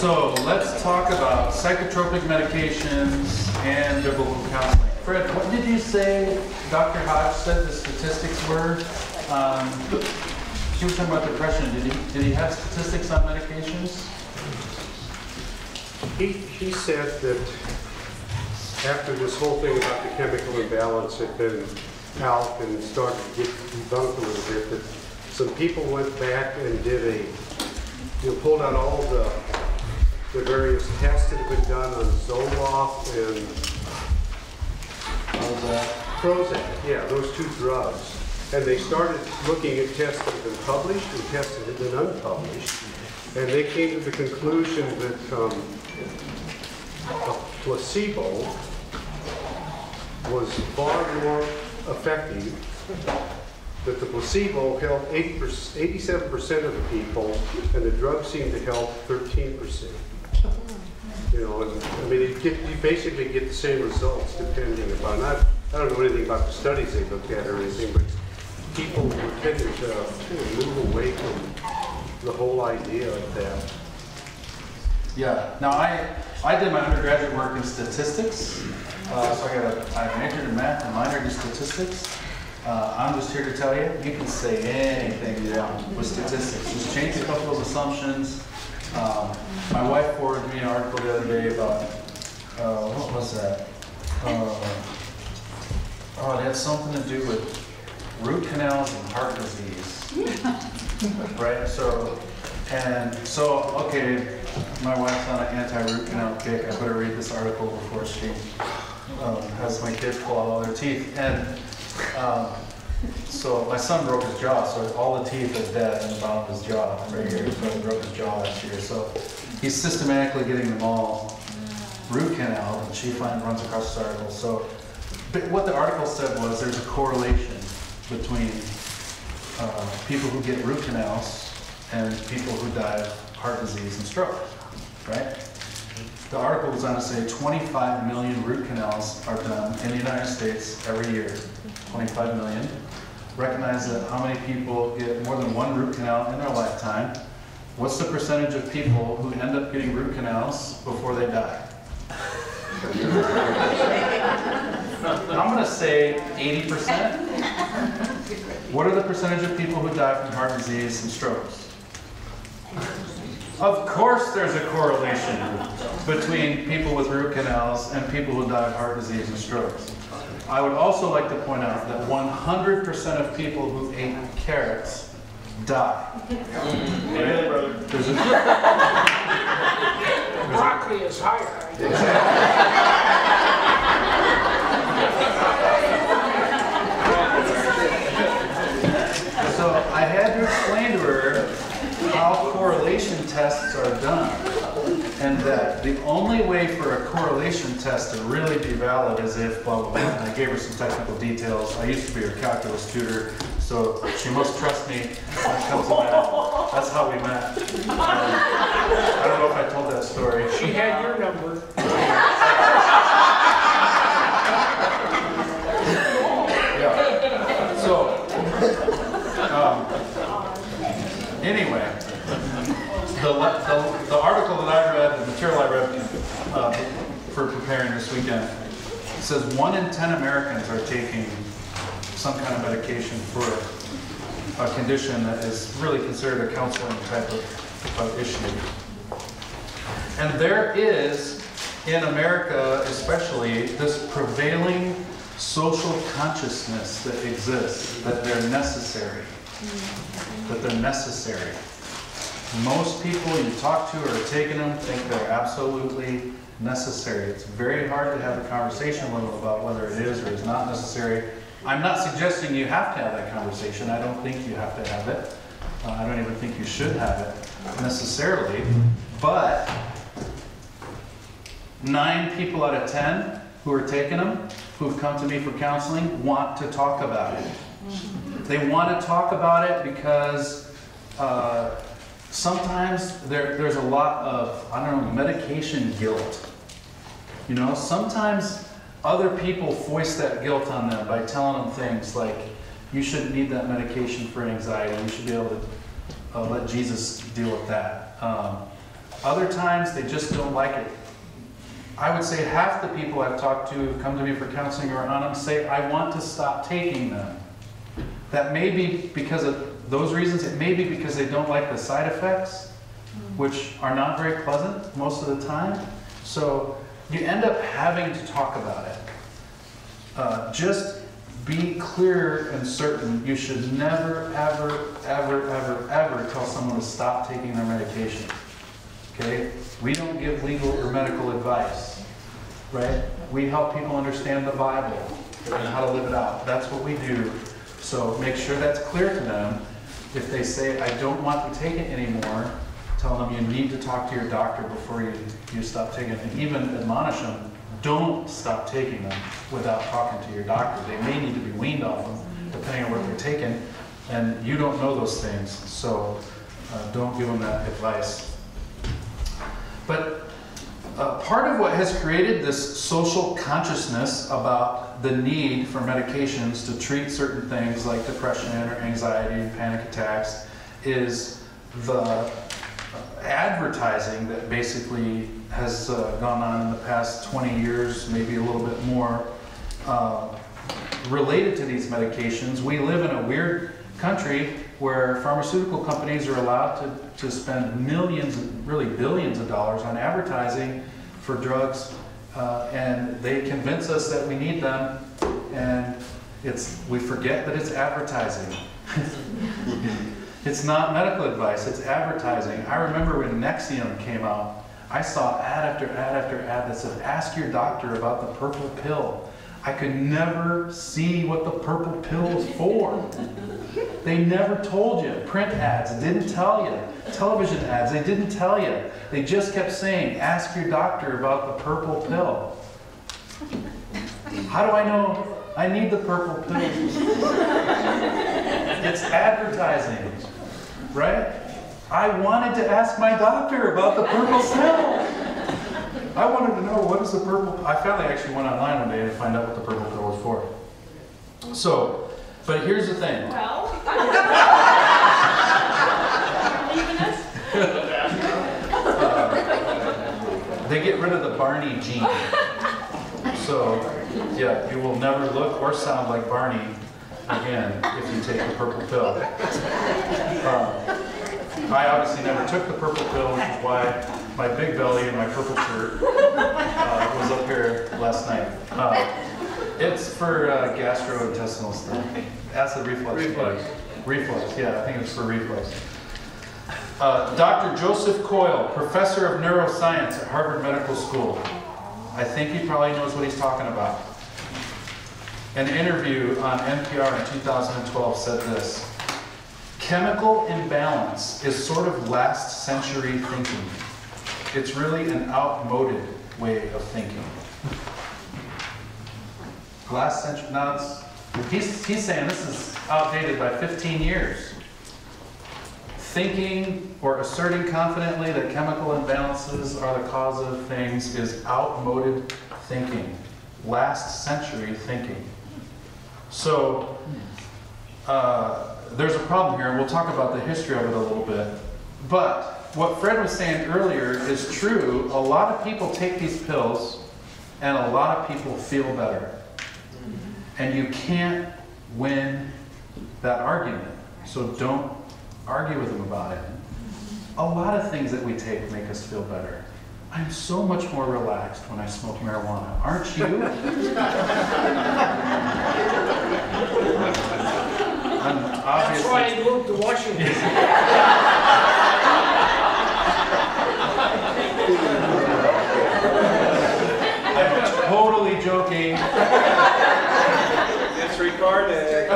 So let's talk about psychotropic medications and biblical counseling. Fred, what did you say Dr. Hodge said the statistics were? She was talking about depression. Did he have statistics on medications? He said that after this whole thing about the chemical imbalance had been out and started to get debunked a little bit, that some people went back and did pulled out all the various tests that have been done on Zoloft and Prozac, yeah, those two drugs. And they started looking at tests that had been published and tests that had been unpublished. And they came to the conclusion that a placebo was far more effective, that the placebo helped 87% of the people, and the drug seemed to help 13%. You know, and I mean, you basically get the same results depending upon, I don't know anything about the studies they looked at or anything, but people were tending to move away from the whole idea of that. Yeah. Now I did my undergraduate work in statistics, so I majored in math and minored in statistics. I'm just here to tell you, you can say anything you want with statistics. Just change a couple of assumptions. My wife forwarded me an article the other day about what was that? It had something to do with root canals and heart disease, right? So okay, my wife's on an anti-root canal kick. I better read this article before she has my kids pull out all their teeth. And so my son broke his jaw, so all the teeth are dead in the bottom of his jaw, right here. He broke his jaw last year. So he's systematically getting them all root canal, and she runs across this article. So what the article said was there's a correlation between people who get root canals and people who die of heart disease and stroke, right? The article goes on to say 25 million root canals are done in the United States every year. 25 million. Recognize that how many people get more than one root canal in their lifetime. What's the percentage of people who end up getting root canals before they die? I'm going to say 80%. What are the percentage of people who die from heart disease and strokes? Of course there's a correlation between people with root canals and people who die of heart disease and strokes. I would also like to point out that 100% of people who ate carrots die. Right? There's broccoli is higher. So I had to explain to her how correlation tests are done, and that the only way for a correlation test to really be valid is if blah blah blah. And I gave her some technical details. I used to be her calculus tutor, so she must trust me when it comes to that. That's how we met. I don't know if I told that story. She had your number. Yeah. So anyway, the article that I read, the material I read for preparing this weekend, says 1 in 10 Americans are taking some kind of medication for a condition that is really considered a counseling type of issue. And there is, in America especially, this prevailing social consciousness that exists, that they're necessary. That they're necessary. Most people you talk to or are taking them think they're absolutely necessary. It's very hard to have a conversation with them about whether it is or is not necessary. I'm not suggesting you have to have that conversation. I don't think you have to have it. I don't even think you should have it necessarily. But 9 people out of 10 who are taking them, who've come to me for counseling, want to talk about it. They want to talk about it because sometimes there's a lot of, I don't know, medication guilt. You know, sometimes other people foist that guilt on them by telling them things like, you shouldn't need that medication for anxiety, you should be able to let Jesus deal with that. Other times, they just don't like it. I would say half the people I've talked to who've come to me for counseling or on them say, I want to stop taking them. That may be because of those reasons. It may be because they don't like the side effects, which are not very pleasant most of the time. So you end up having to talk about it. Just be clear and certain. You should never, ever, ever, ever, ever tell someone to stop taking their medication. Okay? We don't give legal or medical advice, right? We help people understand the Bible and how to live it out. That's what we do. So make sure that's clear to them. If they say, I don't want to take it anymore, tell them you need to talk to your doctor before you stop taking it. And even admonish them, don't stop taking them without talking to your doctor. They may need to be weaned off them, depending on what they're taking. And you don't know those things, so don't give them that advice. But part of what has created this social consciousness about the need for medications to treat certain things like depression or anxiety and panic attacks is the advertising that basically has gone on in the past 20 years, maybe a little bit more, related to these medications. We live in a weird country where pharmaceutical companies are allowed to spend millions, really billions of dollars on advertising for drugs, and they convince us that we need them, and we forget that it's advertising. It's not medical advice, it's advertising. I remember when Nexium came out, I saw ad after ad after ad that said, ask your doctor about the purple pill. I could never see what the purple pill was for. They never told you. Print ads didn't tell you. Television ads, they didn't tell you. They just kept saying, ask your doctor about the purple pill. How do I know I need the purple pill? It's advertising, right? I wanted to ask my doctor about the purple pill. I wanted to know, what is the purple. I finally actually went online one day to find out what the purple pill was for. So, but here's the thing. Well, leaving us? They get rid of the Barney gene. So, yeah, you will never look or sound like Barney again if you take the purple pill. I obviously never took the purple pill, which is why my big belly and my purple shirt was up here last night. It's for gastrointestinal stuff. Acid reflux. Reflux, yeah, I think it's for reflux. Dr. Joseph Coyle, professor of neuroscience at Harvard Medical School. I think he probably knows what he's talking about. An interview on NPR in 2012 said this: chemical imbalance is sort of last century thinking. It's really an outmoded way of thinking. Last century, now he's saying this is outdated by 15 years. Thinking or asserting confidently that chemical imbalances are the cause of things is outmoded thinking. Last century thinking. So, there's a problem here, and we'll talk about the history of it a little bit. But what Fred was saying earlier is true. A lot of people take these pills, and a lot of people feel better. And you can't win that argument. So don't argue with them about it. A lot of things that we take make us feel better. I'm so much more relaxed when I smoke marijuana. Aren't you? That's why I moved to Washington. I'm totally joking. It's recorded.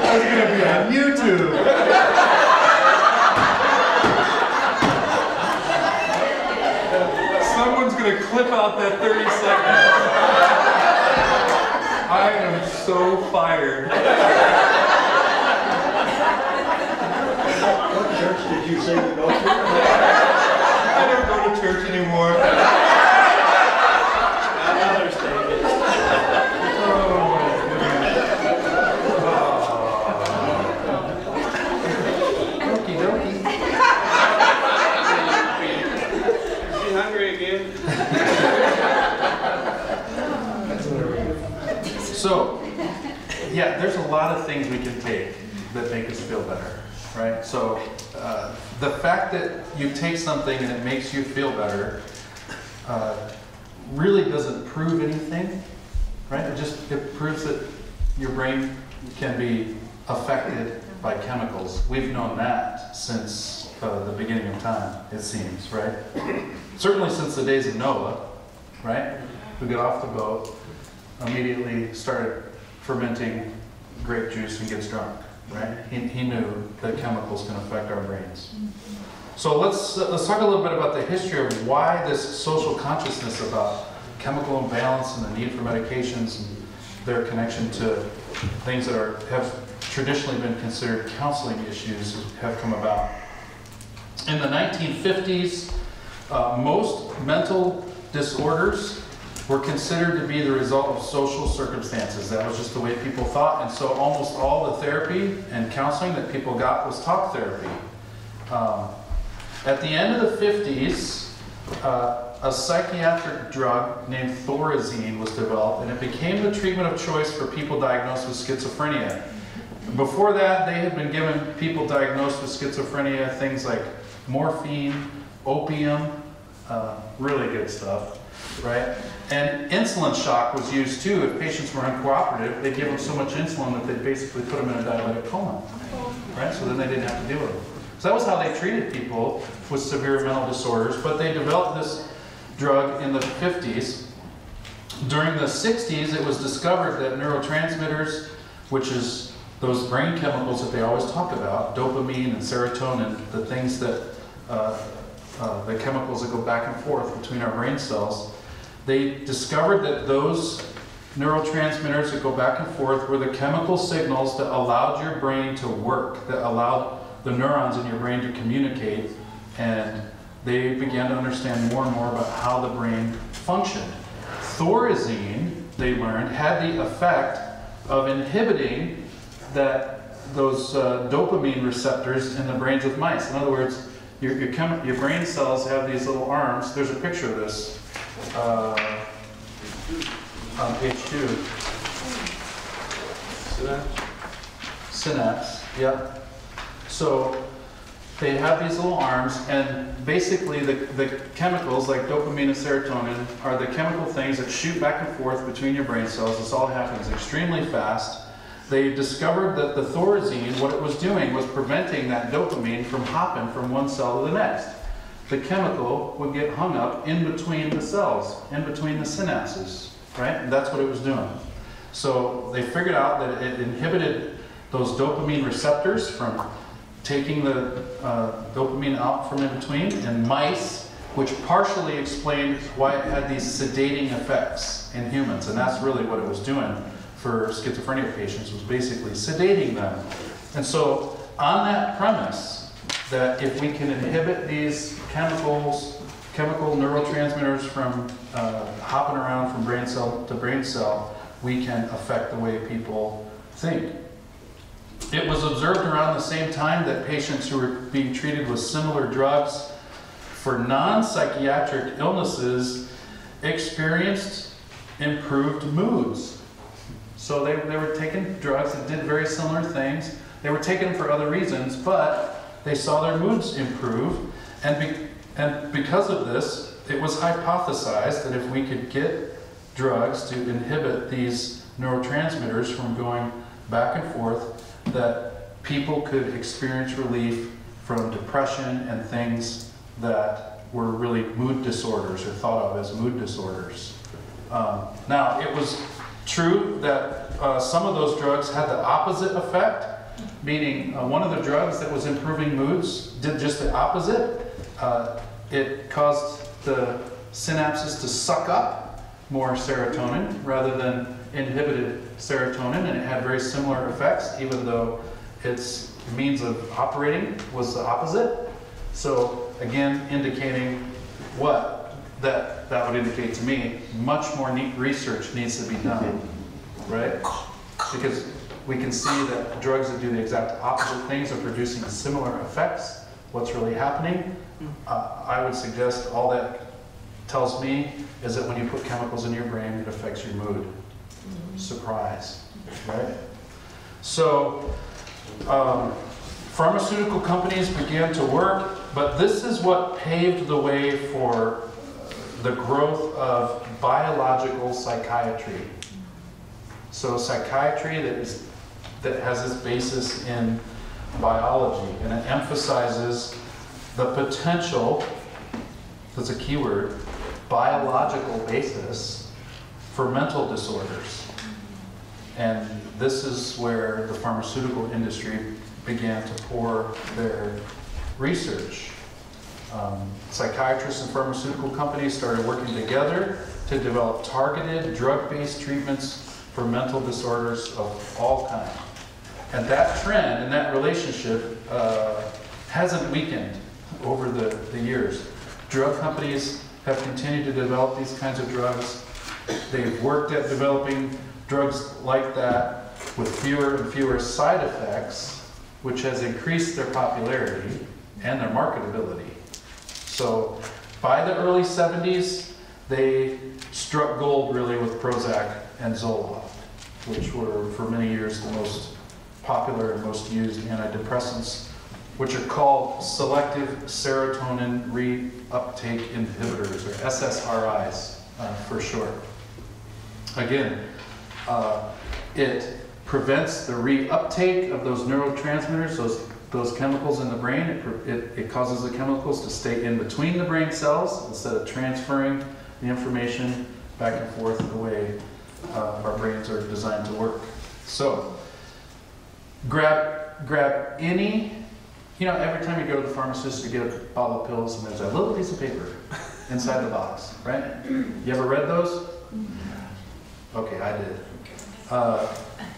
That's going to be on YouTube. Someone's going to clip out that 30 seconds. I am so fired. What church did you say you go to? I don't go to church anymore. Another statement. Oh my goodness. Okie dokie. yeah, there's a lot of things we can take that make us feel better, right? So the fact that you take something and it makes you feel better really doesn't prove anything, right? It proves that your brain can be affected by chemicals. We've known that since the beginning of time, it seems, right? Certainly since the days of Noah, right? Who got off the boat, immediately started fermenting grape juice and gets drunk, right? He knew that chemicals can affect our brains. So let's talk a little bit about the history of why this social consciousness about chemical imbalance and the need for medications and their connection to things that have traditionally been considered counseling issues have come about. In the 1950s, most mental disorders were considered to be the result of social circumstances. That was just the way people thought, and so almost all the therapy and counseling that people got was talk therapy. At the end of the 50s, a psychiatric drug named Thorazine was developed, and it became the treatment of choice for people diagnosed with schizophrenia. Before that, they had been giving people diagnosed with schizophrenia things like morphine, opium, really good stuff, right? And insulin shock was used too. If patients were uncooperative, they'd give them so much insulin that they'd basically put them in a diabetic coma, right? So then they didn't have to deal with it. So that was how they treated people with severe mental disorders, but they developed this drug in the 50s. During the 60s, it was discovered that neurotransmitters, which is those brain chemicals that they always talk about, dopamine and serotonin, the things that, the chemicals that go back and forth between our brain cells, they discovered that those neurotransmitters that go back and forth were the chemical signals that allowed your brain to work, that allowed the neurons in your brain to communicate, and they began to understand more and more about how the brain functioned. Thorazine, they learned, had the effect of inhibiting those dopamine receptors in the brains of mice. In other words, your brain cells have these little arms. There's a picture of this on page 2. Synapse, yep. So they have these little arms, and basically the chemicals like dopamine and serotonin are the chemical things that shoot back and forth between your brain cells. This all happens extremely fast. They discovered that the Thorazine, what it was doing was preventing that dopamine from hopping from one cell to the next. The chemical would get hung up in between the cells, in between the synapses, right? And that's what it was doing. So they figured out that it inhibited those dopamine receptors from taking the dopamine out from in between in mice, which partially explained why it had these sedating effects in humans. And that's really what it was doing for schizophrenia patients, was basically sedating them. And so on that premise, that if we can inhibit these chemical neurotransmitters from hopping around from brain cell to brain cell, we can affect the way people think. It was observed around the same time that patients who were being treated with similar drugs for non-psychiatric illnesses experienced improved moods. So they were taking drugs that did very similar things. They were taking them for other reasons, but they saw their moods improve. And because of this, it was hypothesized that if we could get drugs to inhibit these neurotransmitters from going back and forth, that people could experience relief from depression and things that were really mood disorders, or thought of as mood disorders. Now, it was true that some of those drugs had the opposite effect, meaning one of the drugs that was improving moods did just the opposite. It caused the synapses to suck up more serotonin rather than inhibited serotonin, and it had very similar effects, even though its means of operating was the opposite. So again, indicating what that would indicate to me, much more research needs to be done, right? Because we can see that drugs that do the exact opposite things are producing similar effects. What's really happening? I would suggest all that tells me is that when you put chemicals in your brain, it affects your mood. Surprise, right? So pharmaceutical companies began to work, but this is what paved the way for the growth of biological psychiatry. So psychiatry that has its basis in biology, and it emphasizes the potential, that's a key word, biological basis for mental disorders. And this is where the pharmaceutical industry began to pour their research. Psychiatrists and pharmaceutical companies started working together to develop targeted drug-based treatments for mental disorders of all kinds. And that trend and that relationship hasn't weakened over the years. Drug companies have continued to develop these kinds of drugs. They've worked at developing drugs like that with fewer and fewer side effects, which has increased their popularity and their marketability. So by the early 70s, they struck gold really with Prozac and Zoloft, which were for many years the most popular and most used antidepressants, which are called selective serotonin reuptake inhibitors, or SSRIs for short. Again, it prevents the reuptake of those neurotransmitters, those chemicals in the brain. It causes the chemicals to stay in between the brain cells instead of transferring the information back and forth the way our brains are designed to work. So, grab any, every time you go to the pharmacist, you get a bottle of pills and there's a little piece of paper inside the box, right? You ever read those? Okay, I did.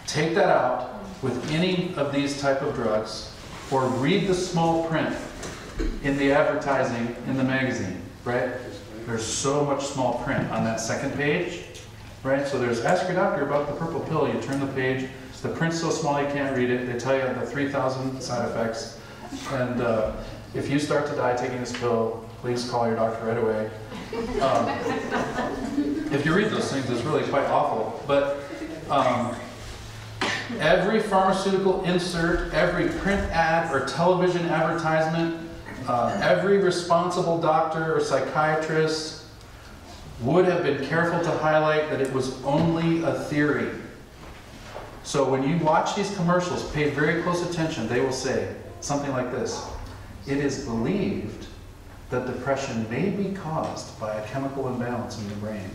Take that out with any of these type of drugs, or read the small print in the advertising in the magazine, right? There's so much small print on that second page, right? So there's ask your doctor about the purple pill. You turn the page, the print's so small you can't read it. They tell you the 3,000 side effects. And if you start to die taking this pill, please call your doctor right away. If you read those things, it's really quite awful. But every pharmaceutical insert, every print ad or television advertisement, every responsible doctor or psychiatrist would have been careful to highlight that it was only a theory. So when you watch these commercials, pay very close attention. They will say something like this: it is believed that depression may be caused by a chemical imbalance in the brain.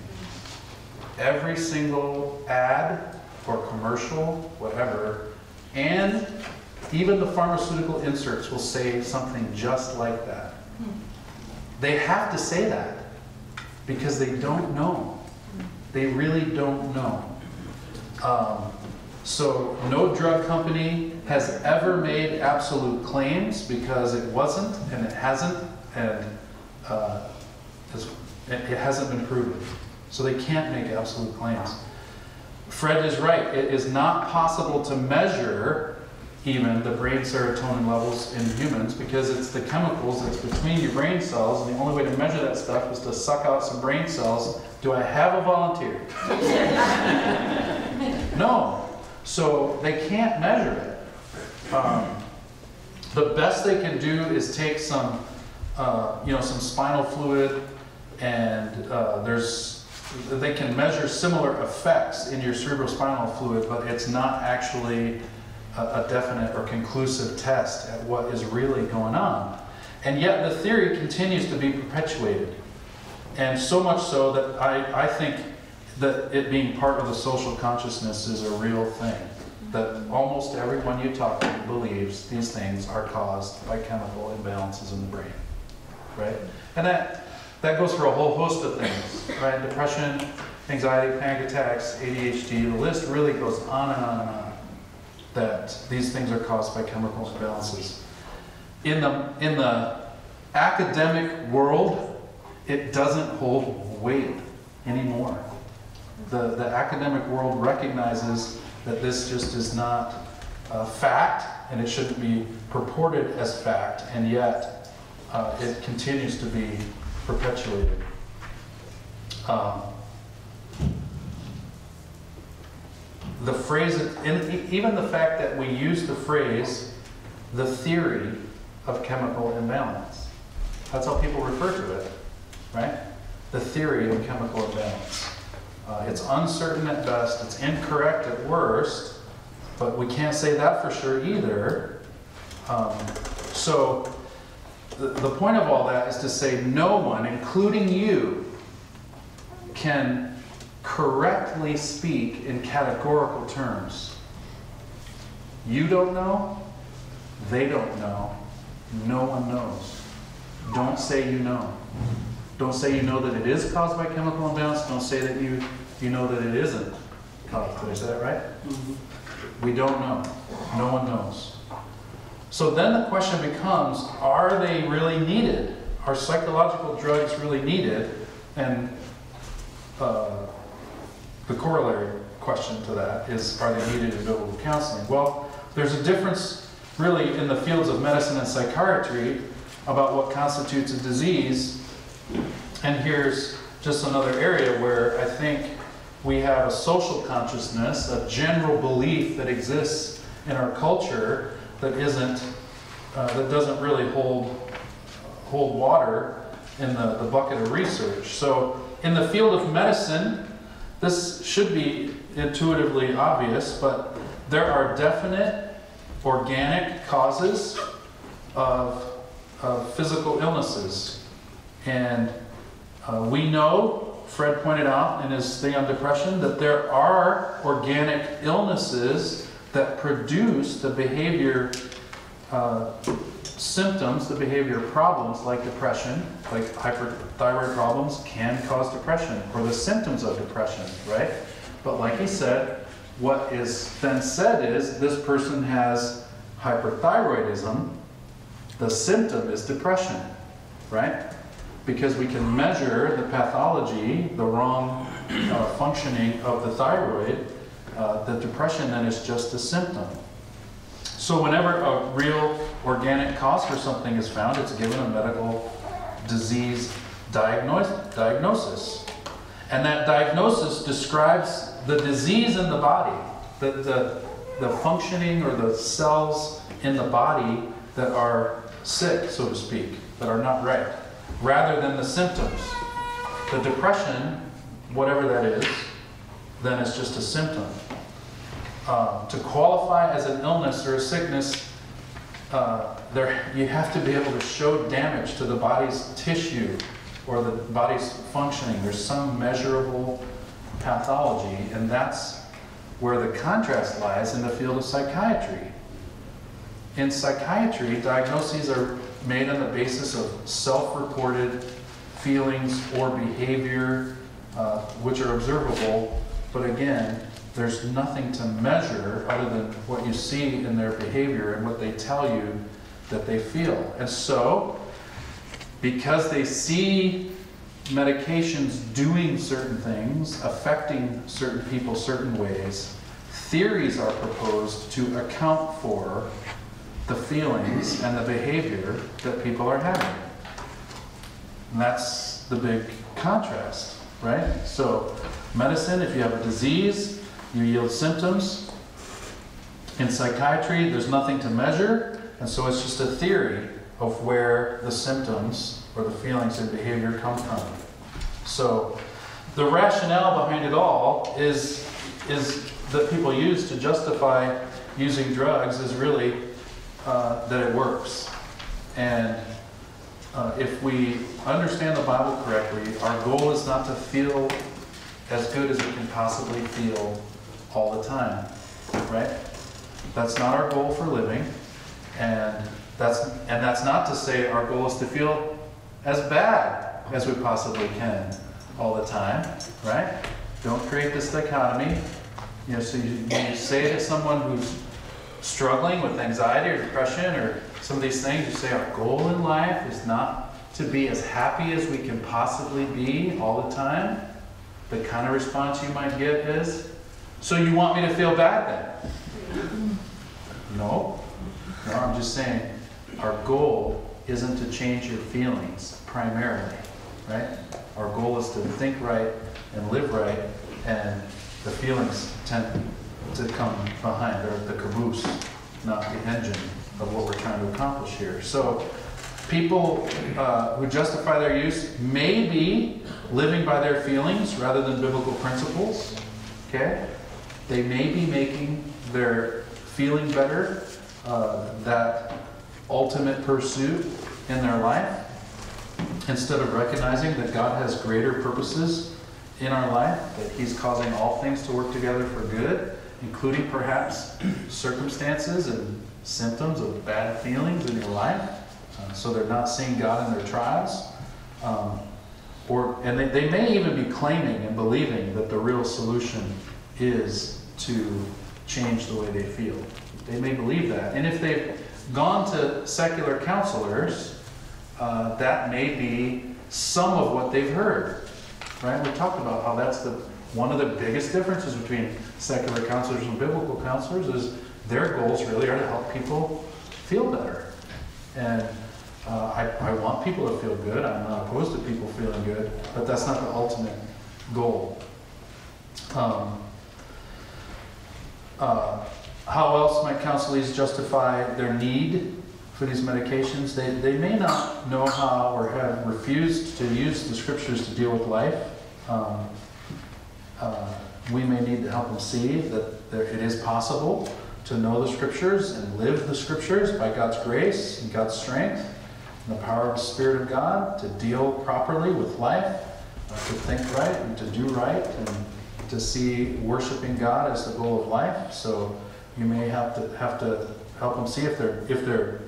Every single ad or commercial, whatever, and even the pharmaceutical inserts will say something just like that. They have to say that because they don't know. They really don't know. So no drug company has ever made absolute claims, because it wasn't and it hasn't, and it hasn't been proven. So they can't make absolute claims. Fred is right. It is not possible to measure even the brain serotonin levels in humans, because it's the chemicals that's between your brain cells, and the only way to measure that stuff is to suck out some brain cells. Do I have a volunteer? No. So they can't measure it. The best they can do is take some spinal fluid, and they can measure similar effects in your cerebrospinal fluid, but it's not actually a definite or conclusive test at what is really going on. And yet the theory continues to be perpetuated. And so much so that I think that it being part of the social consciousness is a real thing. That almost everyone you talk to believes these things are caused by chemical imbalances in the brain, right? And that goes for a whole host of things, right? Depression, anxiety, panic attacks, ADHD, the list really goes on and on and on, that these things are caused by chemical imbalances. In the academic world, it doesn't hold weight anymore. The academic world recognizes that this just is not fact, and it shouldn't be purported as fact, and yet it continues to be perpetuated. the phrase, even the fact that we use the phrase, the theory of chemical imbalance. That's how people refer to it, right? The theory of chemical imbalance. It's uncertain at best, it's incorrect at worst, but we can't say that for sure either. So the point of all that is to say no one, including you, can correctly speak in categorical terms. You don't know, they don't know, no one knows. Don't say you know. Don't say you know that it is caused by chemical imbalance. Don't say that you know that it isn't caused. Did I say that right? Mm-hmm. We don't know. No one knows. So then the question becomes, are they really needed? Are psychological drugs really needed? And the corollary question to that is, are they needed in biblical counseling? Well, there's a difference really in the fields of medicine and psychiatry about what constitutes a disease. And here's just another area where I think we have a social consciousness, a general belief that exists in our culture that doesn't really hold water in the bucket of research. So in the field of medicine, this should be intuitively obvious, but there are definite organic causes of physical illnesses. And we know, Fred pointed out in his thing on depression, that there are organic illnesses that produce the behavior symptoms, the behavior problems like depression, like hyperthyroid problems can cause depression, or the symptoms of depression, right? But like he said, what is then said is this person has hyperthyroidism, the symptom is depression, right? Because we can measure the pathology, the wrong functioning of the thyroid, the depression then is just a symptom. So whenever a real organic cause for something is found, it's given a medical disease diagnosis. And that diagnosis describes the disease in the body, the functioning or the cells in the body that are sick, so to speak, that are not right, rather than the symptoms. The depression, whatever that is, then it's just a symptom. To qualify as an illness or a sickness, you have to be able to show damage to the body's tissue or the body's functioning. There's some measurable pathology, and that's where the contrast lies in the field of psychiatry. In psychiatry, diagnoses are made on the basis of self-reported feelings or behavior, which are observable, but again, there's nothing to measure other than what you see in their behavior and what they tell you that they feel. And so, because they see medications doing certain things, affecting certain people certain ways, theories are proposed to account for the feelings and the behavior that people are having. And that's the big contrast, right? So, medicine, if you have a disease, you yield symptoms. In psychiatry, there's nothing to measure, and so it's just a theory of where the symptoms or the feelings and behavior come from. So the rationale behind it all is that people use to justify using drugs is really that it works. And if we understand the Bible correctly, our goal is not to feel as good as we can possibly feel all the time, right? That's not our goal for living, and that's not to say our goal is to feel as bad as we possibly can all the time, right? Don't create this dichotomy. You know, so you say to someone who's struggling with anxiety or depression or some of these things, you say our goal in life is not to be as happy as we can possibly be all the time. The kind of response you might get is, so you want me to feel bad then? No, I'm just saying our goal isn't to change your feelings primarily, right? Our goal is to think right and live right, and the feelings tend to come behind, or the caboose, not the engine of what we're trying to accomplish here. So people who justify their use may be living by their feelings rather than biblical principles. Okay? They may be making their feeling better that ultimate pursuit in their life, instead of recognizing that God has greater purposes in our life, that He's causing all things to work together for good, including perhaps circumstances and symptoms of bad feelings in your life, so they're not seeing God in their trials. And they may even be claiming and believing that the real solution is to change the way they feel. They may believe that. And if they've gone to secular counselors, that may be some of what they've heard. Right? We talked about how that's one of the biggest differences between secular counselors and biblical counselors is their goals really are to help people feel better. And I want people to feel good. I'm not opposed to people feeling good, but that's not the ultimate goal. How else might counselees justify their need for these medications? They may not know how, or have refused to use the scriptures to deal with life. We may need to help them see that it is possible to know the scriptures and live the scriptures by God's grace and God's strength and the power of the Spirit of God to deal properly with life, to think right and to do right, and to see worshiping God as the goal of life. So you may have to help them see if they're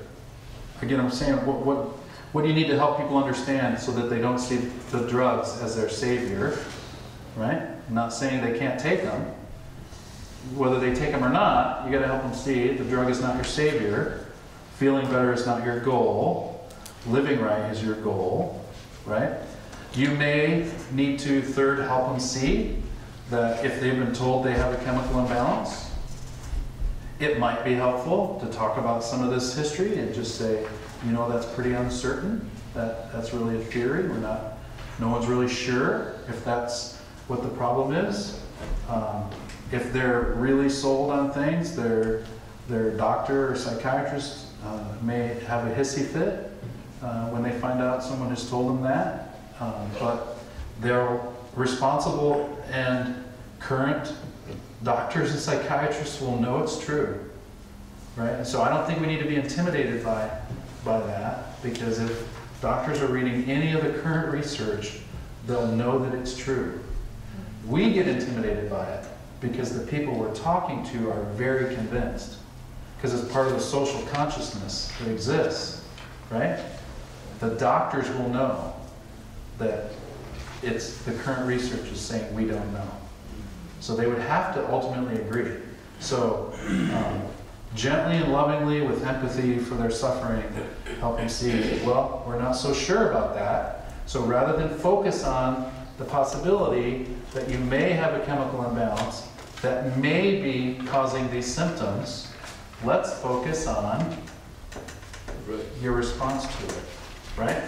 again, I'm saying what do you need to help people understand so that they don't see the drugs as their savior, right? I'm not saying they can't take them. Whether they take them or not, you got to help them see the drug is not your savior. Feeling better is not your goal. Living right is your goal, right? You may need to, third, help them see that if they've been told they have a chemical imbalance, it might be helpful to talk about some of this history and just say, that's pretty uncertain. That's really a theory. No one's really sure if that's what the problem is. If they're really sold on things, their doctor or psychiatrist may have a hissy fit when they find out someone has told them that. But they're responsible, and current doctors and psychiatrists will know it's true, right? And so I don't think we need to be intimidated by that, because if doctors are reading any of the current research, they'll know that it's true. We get intimidated by it because the people we're talking to are very convinced, because it's part of the social consciousness that exists, right? The doctors will know that the current research is saying we don't know. So they would have to ultimately agree. So gently and lovingly, with empathy for their suffering, help them see, well, we're not so sure about that. So rather than focus on the possibility that you may have a chemical imbalance that may be causing these symptoms, let's focus on your response to it, right?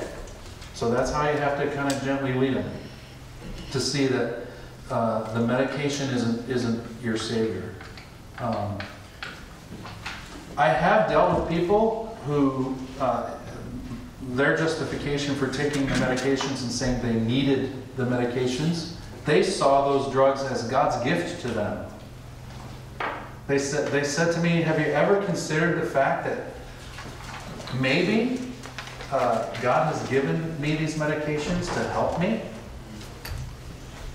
So that's how you have to kind of gently lead them to see that the medication isn't your savior. I have dealt with people who their justification for taking the medications and saying they needed the medications, they saw those drugs as God's gift to them. They said to me, have you ever considered the fact that maybe God has given me these medications to help me?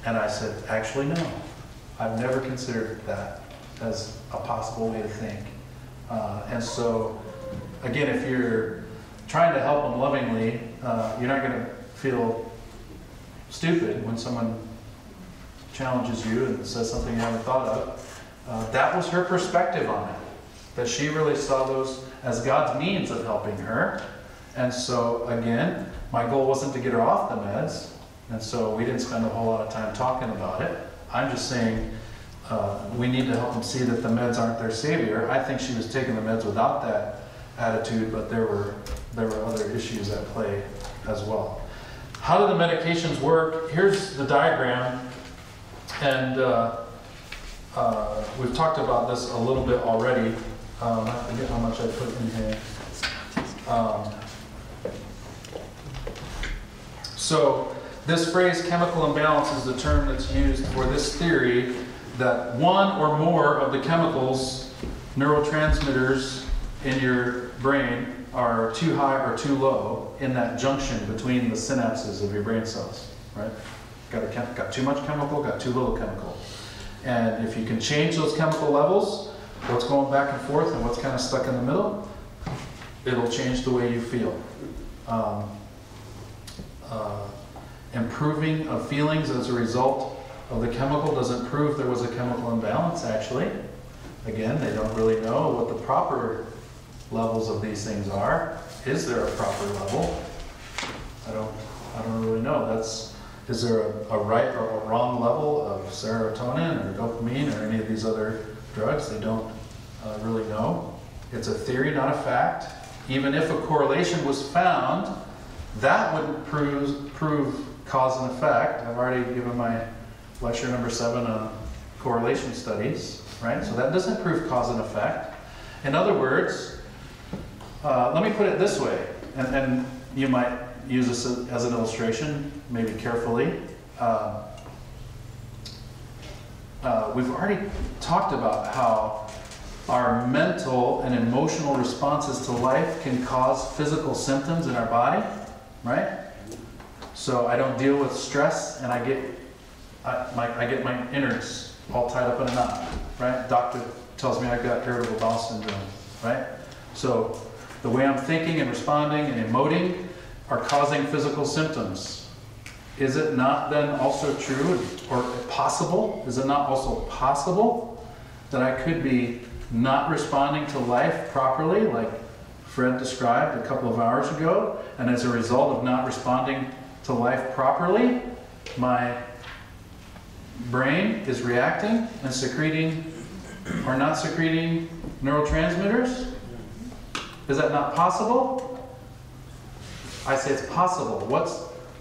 And I said, actually, no. I've never considered that as a possible way to think. And so, again, if you're trying to help them lovingly, you're not going to feel stupid when someone challenges you and says something you haven't thought of. That was her perspective on it, that she really saw those as God's means of helping her. And so, again, my goal wasn't to get her off the meds, and so we didn't spend a whole lot of time talking about it. I'm just saying we need to help them see that the meds aren't their savior. I think she was taking the meds without that attitude, but there were other issues at play as well. How do the medications work? Here's the diagram, and we've talked about this a little bit already. I forget how much I put in here. So this phrase, chemical imbalance, is the term that's used for this theory that one or more of the chemicals, neurotransmitters in your brain are too high or too low in that junction between the synapses of your brain cells, right? Got too much chemical, got too little chemical. And if you can change those chemical levels, what's going back and forth and what's kind of stuck in the middle, it'll change the way you feel. Improving of feelings as a result of the chemical doesn't prove there was a chemical imbalance, actually. Again, they don't really know what the proper levels of these things are. Is there a proper level? I don't really know. Is there a right or a wrong level of serotonin or dopamine or any of these other drugs? They don't really know. It's a theory, not a fact. Even if a correlation was found, that wouldn't prove cause and effect. I've already given my lecture number 7 on correlation studies, right? So that doesn't prove cause and effect. In other words, let me put it this way, and you might use this as an illustration, maybe carefully. We've already talked about how our mental and emotional responses to life can cause physical symptoms in our body, right? So I don't deal with stress, and I get my innards all tied up in a knot, right? Doctor tells me I've got irritable bowel syndrome, right? So the way I'm thinking and responding and emoting are causing physical symptoms. Is it not then also true or possible? Is it not also possible that I could be not responding to life properly, like Fred described a couple of hours ago, and as a result of not responding to life properly, my brain is reacting and secreting or not secreting neurotransmitters? Is that not possible? I say it's possible.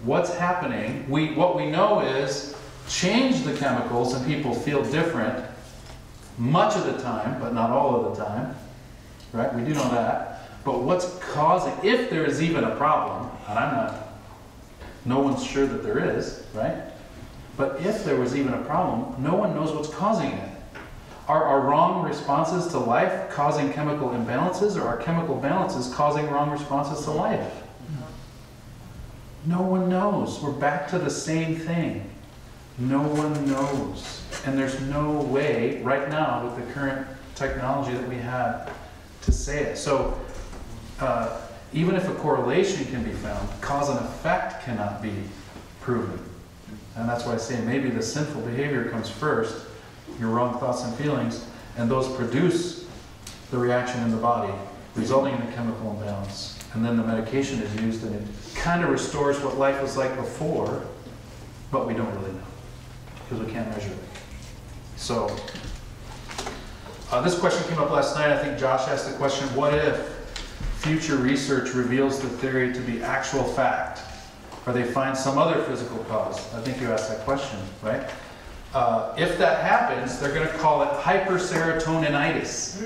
What's happening? What we know is change the chemicals and people feel different much of the time, but not all of the time. Right? We do know that. But what's causing, if there is even a problem, and no one's sure that there is, right? But if there was even a problem, no one knows what's causing it. Are our wrong responses to life causing chemical imbalances, or are chemical balances causing wrong responses to life? No one knows. We're back to the same thing. No one knows. And there's no way right now with the current technology that we have to say it. So even if a correlation can be found, cause and effect cannot be proven. And that's why I say maybe the sinful behavior comes first, your wrong thoughts and feelings, and those produce the reaction in the body, resulting in a chemical imbalance. And then the medication is used, and it kind of restores what life was like before, but we don't really know, because we can't measure it. So, this question came up last night. I think Josh asked the question, what if future research reveals the theory to be actual fact, or they find some other physical cause? I think you asked that question, right? If that happens, they're going to call it hyperserotoninitis,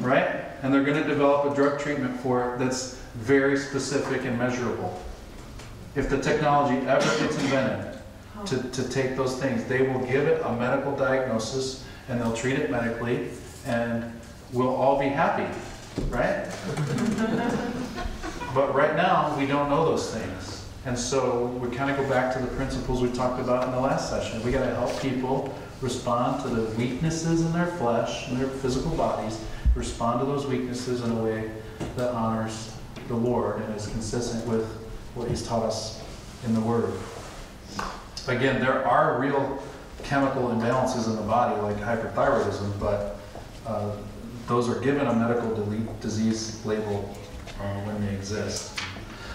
right? And they're going to develop a drug treatment for it that's very specific and measurable. If the technology ever gets invented to take those things, they will give it a medical diagnosis, and they'll treat it medically, and we'll all be happy, right? But right now, we don't know those things. And so we kind of go back to the principles we talked about in the last session. We got to help people respond to the weaknesses in their flesh, in their physical bodies, respond to those weaknesses in a way that honors the Lord and is consistent with what He's taught us in the Word. Again, there are real chemical imbalances in the body, like hyperthyroidism, but those are given a medical disease label when they exist.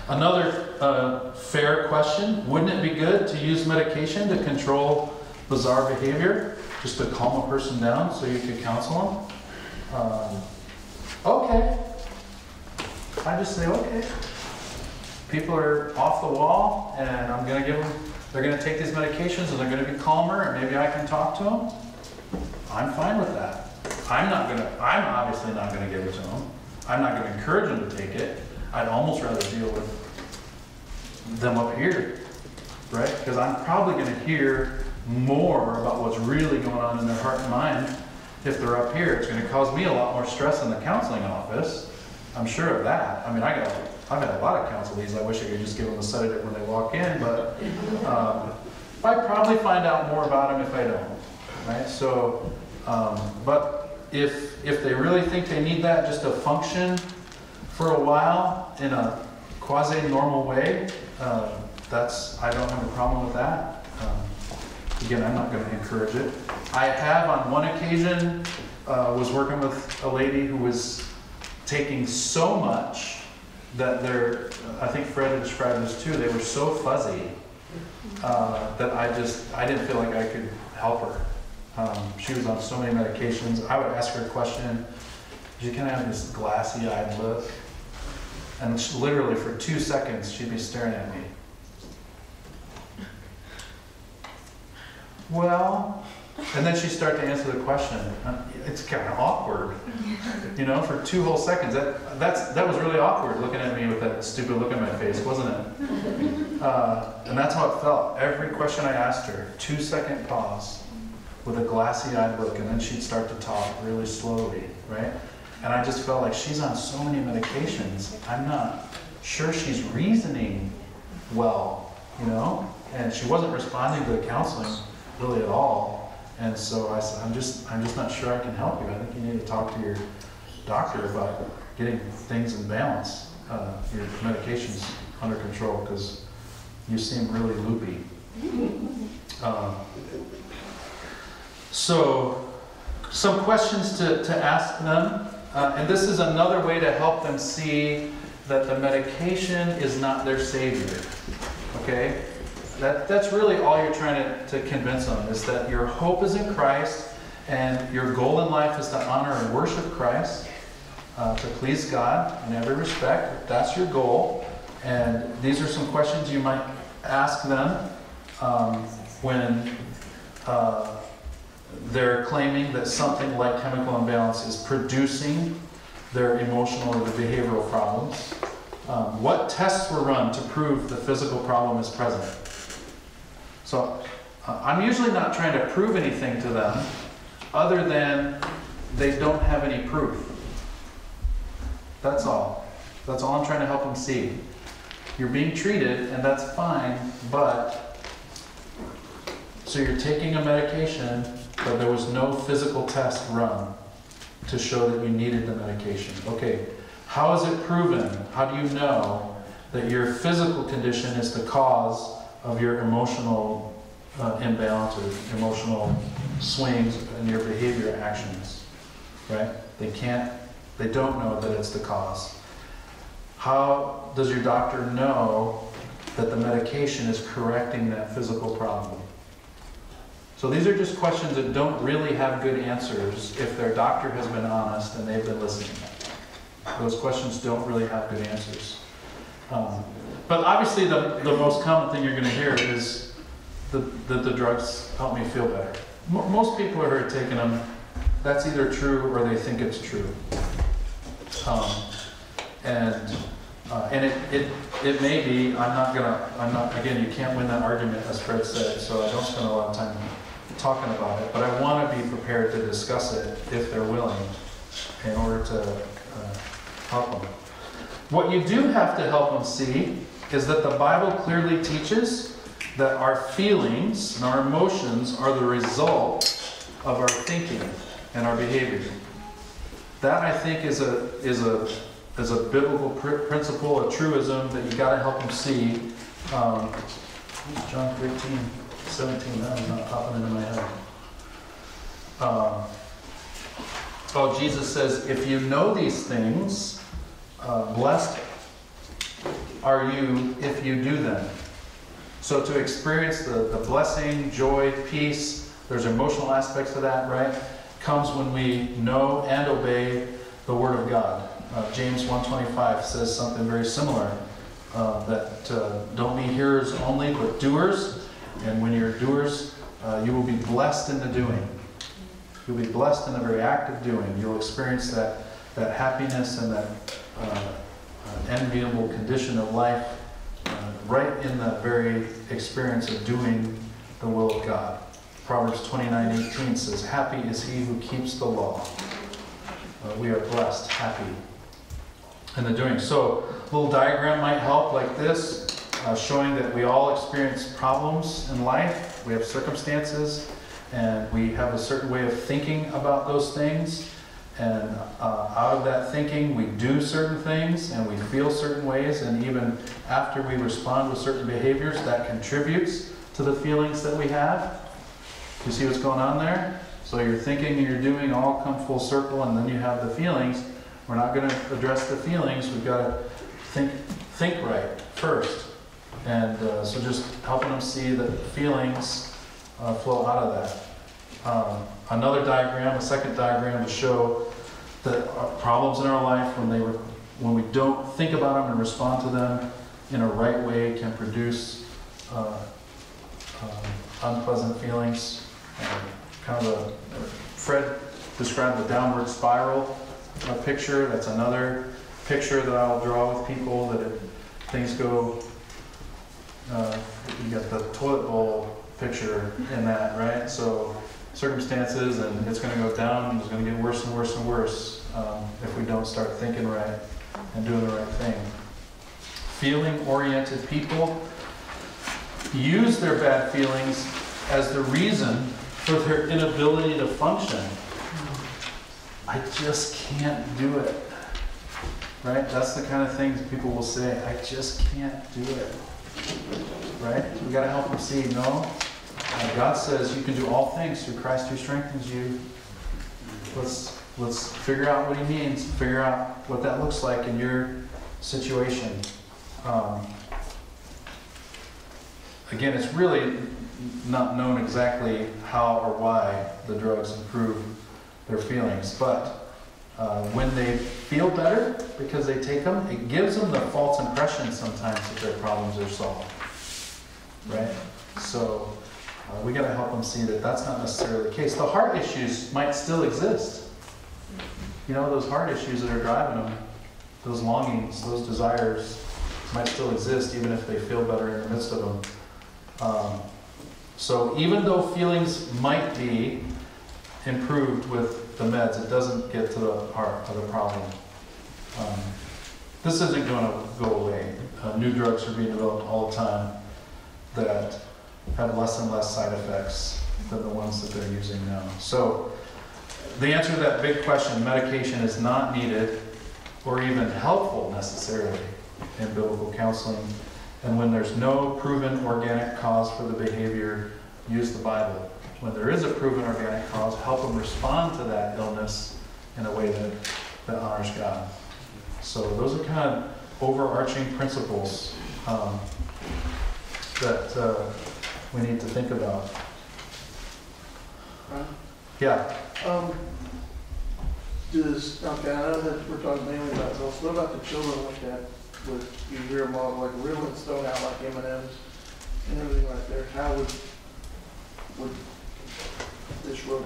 Another fair question, wouldn't it be good to use medication to control bizarre behavior, just to calm a person down so you could counsel them? Okay. I just say, okay. People are off the wall, and I'm going to give them, they're going to take these medications, and they're going to be calmer, and maybe I can talk to them. I'm fine with that. I'm obviously not gonna give it to them. I'm not gonna encourage them to take it. I'd almost rather deal with them up here, right? Because I'm probably gonna hear more about what's really going on in their heart and mind if they're up here. It's gonna cause me a lot more stress in the counseling office. I'm sure of that. I mean, I've had a lot of counselees. I wish I could just give them a sedative when they walk in, but I'd probably find out more about them if I don't, right? So, but if they really think they need that just to function for a while in a quasi-normal way, I don't have a problem with that. Again, I'm not going to encourage it. I have on one occasion was working with a lady who was taking so much that I think Fred had described this too, they were so fuzzy that I didn't feel like I could help her. She was on so many medications. I would ask her a question. She kind of have this glassy-eyed look. And literally for 2 seconds, she'd be staring at me. Well, and then she'd start to answer the question. It's kind of awkward, for 2 whole seconds. That was really awkward, looking at me with that stupid look on my face, wasn't it? And that's how it felt. Every question I asked her, 2-second pause with a glassy-eyed look, and then she'd start to talk really slowly, right? And I just felt like she's on so many medications. I'm not sure she's reasoning well, and she wasn't responding to the counseling really at all. And so I said, I'm just not sure I can help you. I think you need to talk to your doctor about getting things in balance, your medications under control, because you seem really loopy. So some questions to ask them. And this is another way to help them see that the medication is not their savior. Okay? That's really all you're trying to convince them, is that your hope is in Christ, and your goal in life is to honor and worship Christ, to please God in every respect. That's your goal. And these are some questions you might ask them when they're claiming that something like chemical imbalance is producing their emotional or their behavioral problems. What tests were run to prove the physical problem is present? So I'm usually not trying to prove anything to them other than they don't have any proof. That's all. That's all I'm trying to help them see. You're being treated, and that's fine, but so you're taking a medication, but there was no physical test run to show that you needed the medication. Okay, how is it proven? How do you know that your physical condition is the cause of your emotional imbalance or emotional swings in your behavior actions? Right? They don't know that it's the cause. How does your doctor know that the medication is correcting that physical problem? So these are just questions that don't really have good answers if their doctor has been honest and they've been listening. Those questions don't really have good answers. But obviously the most common thing you're going to hear is that the drugs help me feel better. Most people who are taking them, that's either true or they think it's true. And it may be, again, you can't win that argument, as Fred said, so I don't spend a lot of time talking about it, but I want to be prepared to discuss it if they're willing in order to help them. What you do have to help them see is that the Bible clearly teaches that our feelings and our emotions are the result of our thinking and our behavior. That, I think, is a biblical principle, a truism that you got to help them see. John 13, 17, that is not popping into my head. Jesus says, if you know these things, blessed are you if you do them. So to experience the blessing, joy, peace, there's emotional aspects to that, right? Comes when we know and obey the Word of God. James 1:25 says something very similar, that don't be hearers only, but doers. And when you're doers, you will be blessed in the doing. You'll be blessed in the very act of doing. You'll experience that happiness and that enviable condition of life right in the very experience of doing the will of God. Proverbs 29:18 says, "Happy is he who keeps the law." We are blessed, happy in the doing. So a little diagram might help like this, showing that we all experience problems in life. We have circumstances, and we have a certain way of thinking about those things. And out of that thinking, we do certain things, and we feel certain ways. And even after we respond with certain behaviors, that contributes to the feelings that we have. You see what's going on there? So your thinking and your doing all come full circle, and then you have the feelings. We're not going to address the feelings. We've got to think right first. And so just helping them see that feelings flow out of that. Another diagram, a second diagram, to show the problems in our life when we don't think about them and respond to them in a right way can produce unpleasant feelings. Fred described the downward spiral picture. That's another picture that I'll draw with people, that if things go, you got the toilet bowl picture in that, right? So circumstances, and it's going to go down, and it's going to get worse and worse and worse if we don't start thinking right and doing the right thing. Feeling-oriented people use their bad feelings as the reason for their inability to function. I just can't do it. Right? That's the kind of things people will say, I just can't do it. Right? We got to help them see, no. God says you can do all things through Christ who strengthens you. Let's figure out what he means, figure out what that looks like in your situation. Again, it's really not known exactly how or why the drugs improve their feelings, but when they feel better because they take them, it gives them the false impression sometimes that their problems are solved. Right? So we got to help them see that that's not necessarily the case. The heart issues might still exist. You know, those heart issues that are driving them, those longings, those desires might still exist even if they feel better in the midst of them. So even though feelings might be improved with the meds, it doesn't get to the heart of the problem. This isn't going to go away. New drugs are being developed all the time that have less and less side effects than the ones that they're using now. So the answer to that big question, medication is not needed or even helpful necessarily in biblical counseling. And when there's no proven organic cause for the behavior, use the Bible. When there is a proven organic cause, help them respond to that illness in a way that honors God. So those are kind of overarching principles that we need to think about. Yeah. Okay, I know that we're talking mainly about adults. What about the children like that? With you hear them all like riddles thrown out like M&Ms and everything like that. How would this road?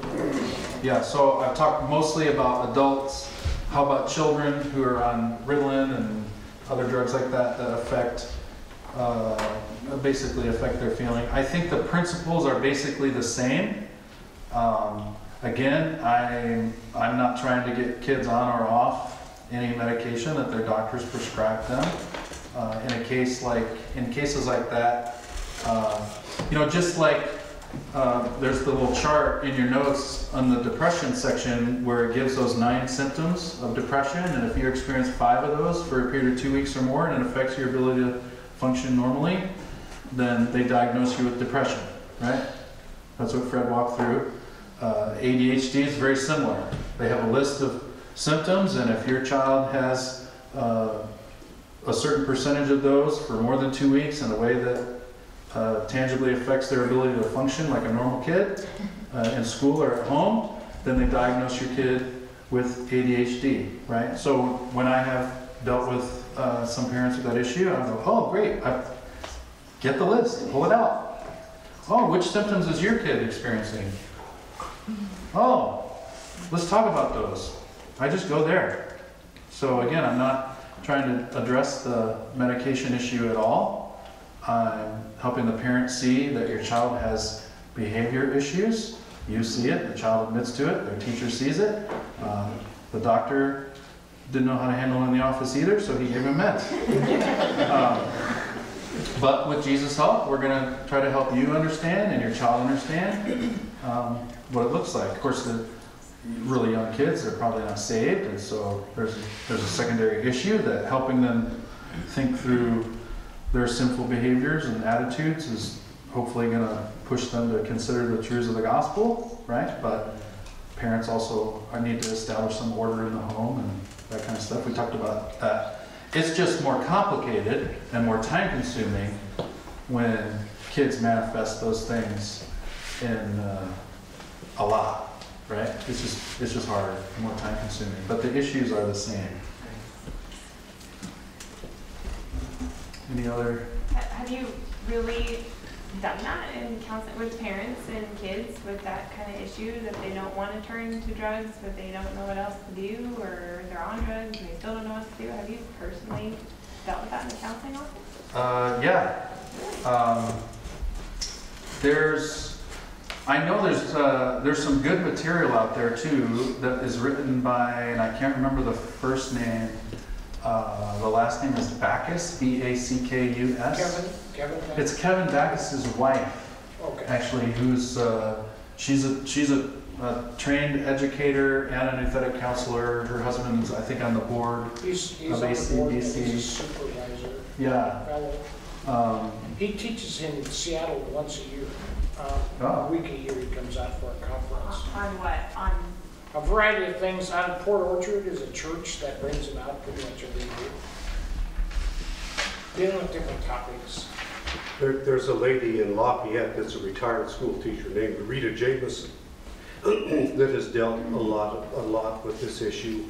Yeah. So I've talked mostly about adults. How about children who are on Ritalin and other drugs like that affect basically affect their feeling? I think the principles are basically the same. Again, I'm not trying to get kids on or off any medication that their doctors prescribe them. In cases like that, just like there's the little chart in your notes on the depression section where it gives those 9 symptoms of depression, and if you experience 5 of those for a period of 2 weeks or more and it affects your ability to function normally, then they diagnose you with depression, right? That's what Fred walked through. ADHD is very similar. They have a list of symptoms, and if your child has a certain percentage of those for more than 2 weeks in a way that tangibly affects their ability to function like a normal kid in school or at home, then they diagnose your kid with ADHD, right? So when I have dealt with some parents with that issue, I go, oh, great, get the list, pull it out. Oh, which symptoms is your kid experiencing? Oh, let's talk about those. I just go there. So again, I'm not trying to address the medication issue at all. I'm helping the parent see that your child has behavior issues. You see it, the child admits to it, their teacher sees it. The doctor didn't know how to handle it in the office either, so he gave him meds. But with Jesus' help, we're going to try to help you understand and your child understand what it looks like. Of course, the really young kids, they're probably not saved, and so there's a secondary issue that helping them think through their sinful behaviors and attitudes is hopefully going to push them to consider the truths of the gospel, right? But parents also need to establish some order in the home and that kind of stuff. We talked about that. It's just more complicated and more time consuming when kids manifest those things in a lot, right? It's just harder, more time consuming. But the issues are the same. Any other? Have you really done that in counseling with parents and kids with that kind of issue, that they don't want to turn to drugs, but they don't know what else to do, or they're on drugs and they still don't know what to do? Have you personally dealt with that in the counseling office? Yeah. I know there's some good material out there too that is written by, and I can't remember the first name. The last name is Backus, B-A-C-K-U-S. Kevin? It's Kevin Backus's wife, Okay. actually, who's she's a trained educator and an anesthetic counselor. Her husband's, I think, on the board. He's of on the board, he's a ACBC. supervisor. Yeah. Fellow. He teaches in Seattle once a year. A week a year he comes out for a conference. On what? On A variety of things. On Port Orchard is a church that brings him out pretty much every year. Dealing with different topics. There's a lady in Lafayette that's a retired school teacher named Rita Jameson that has dealt a lot with this issue.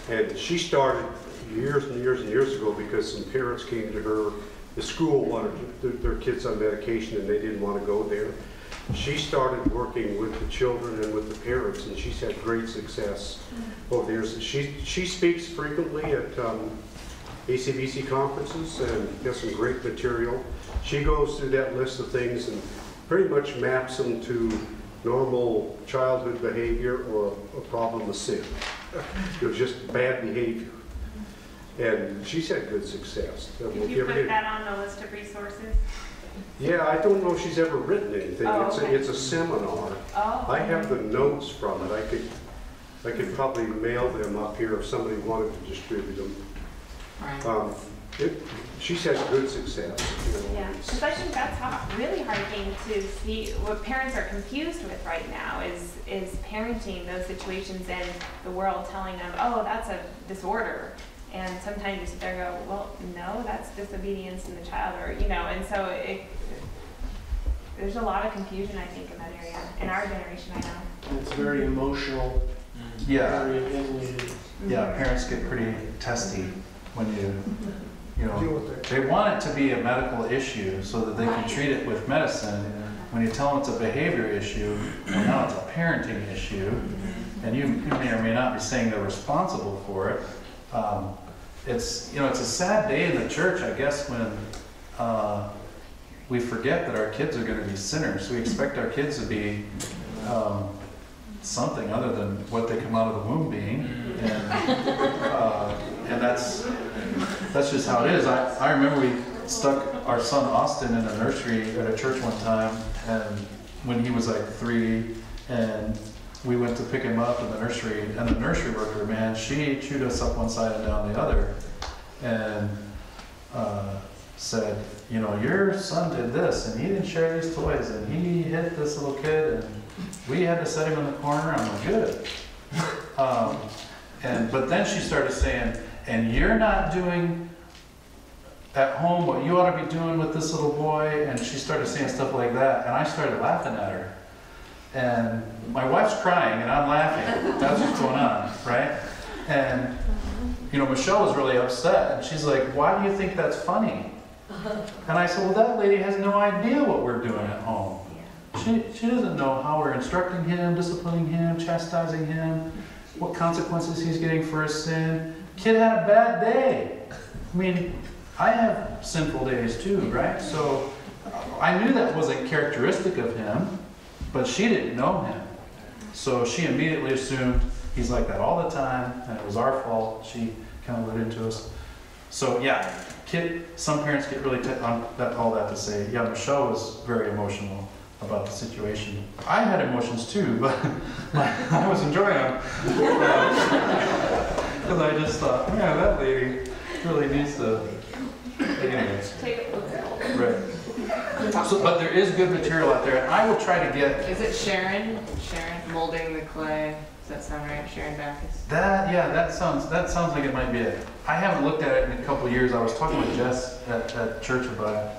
And she started years and years and years ago because some parents came to her. The school wanted their kids on medication and they didn't want to go there. She started working with the children and with the parents, and she's had great success over the years. She speaks frequently at ACBC conferences and has some great material. She goes through that list of things and pretty much maps them to normal childhood behavior or a problem of sin. It was just bad behavior. And she's had good success. did you put that on the list of resources? Yeah, I don't know if she's ever written anything. Oh, okay. It's a seminar. Oh. I have the notes from it. I could probably mail them up here if somebody wanted to distribute them. Right. She's had good success. Yeah, because I think that's a really hard thing to see. What parents are confused with right now is parenting those situations and the world telling them, oh, that's a disorder. And sometimes you sit there and go, well, no, that's disobedience in the child, or, and so there's a lot of confusion, I think, in that area. In our generation, I know. And it's very emotional. Yeah. Very opinionated. Yeah, parents get pretty testy when you Deal with it. they want it to be a medical issue so that they can treat it with medicine. When you tell them it's a behavior issue, well, now it's a parenting issue, and you may or may not be saying they're responsible for it. It's a sad day in the church, I guess, when we forget that our kids are going to be sinners. We expect our kids to be something other than what they come out of the womb being, and that's just how it is. I remember we stuck our son Austin in a nursery at a church one time, and when he was like 3, and we went to pick him up in the nursery, and the nursery worker, man, she chewed us up one side and down the other, and said, your son did this, and he didn't share these toys, and he hit this little kid, and we had to set him in the corner. I'm like, good. But then she started saying, and you're not doing at home what you ought to be doing with this little boy, and she started saying stuff like that, and I started laughing at her. And my wife's crying, and I'm laughing. That's what's going on, right? And, Michelle was really upset, and she's like, why do you think that's funny? And I said, well, that lady has no idea what we're doing at home. She doesn't know how we're instructing him, disciplining him, chastising him, what consequences he's getting for his sin. Kid had a bad day. I mean, I have sinful days too, right? So I knew that wasn't characteristic of him, but she didn't know him. So she immediately assumed he's like that all the time, and it was our fault. She kind of let into us. So yeah, some parents get really on that, all that to say, yeah, Michelle was very emotional about the situation. I had emotions too, but I was enjoying them. Because I just thought, yeah, that lady really needs to, anyways. Right. So, but there is good material out there, and I will try to get. Is it Sharon? Sharon molding the clay. Does that sound right? Sharon Backus. That sounds like it might be it. I haven't looked at it in a couple of years. I was talking with Jess at church about it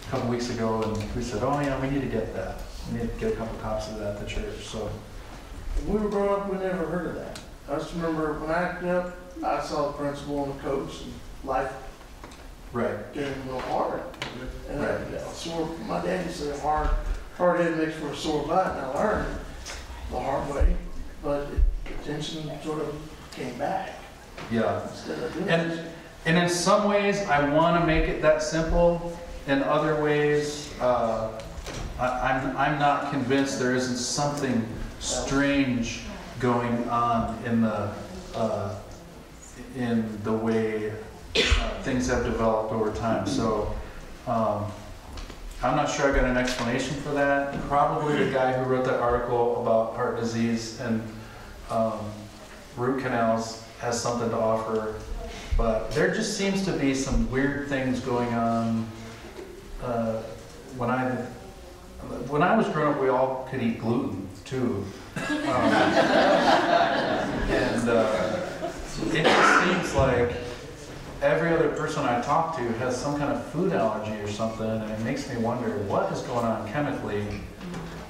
a couple weeks ago, and we said, oh yeah, we need to get that. We need to get a couple copies of that at the church. So When we were growing up, we never heard of that. I just remember when I acted up, I saw the principal and the coach, and life right. getting real hard. And Right. my dad used to say hard head makes for a sore butt, and I learned the hard way, but the tension sort of came back. Yeah. Instead of doing And in some ways, I want to make it that simple. In other ways, I'm not convinced there isn't something strange going on in the way things have developed over time. So I'm not sure I got an explanation for that. Probably the guy who wrote that article about heart disease and root canals has something to offer. But there just seems to be some weird things going on. When I was growing up, we all could eat gluten too. And it just seems like every other person I talk to has some kind of food allergy or something, and it makes me wonder what is going on chemically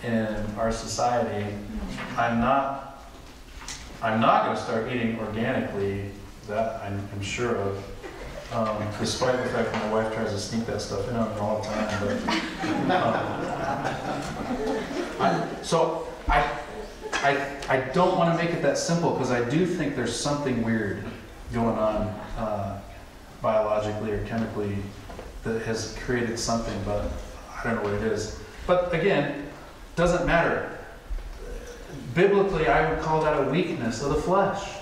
in our society. I'm not going to start eating organically, that I'm sure of, despite the fact that my wife tries to sneak that stuff in on me all the time. I don't want to make it that simple, because I do think there's something weird going on biologically or chemically that has created something, but I don't know what it is. But again, doesn't matter. Biblically, I would call that a weakness of the flesh.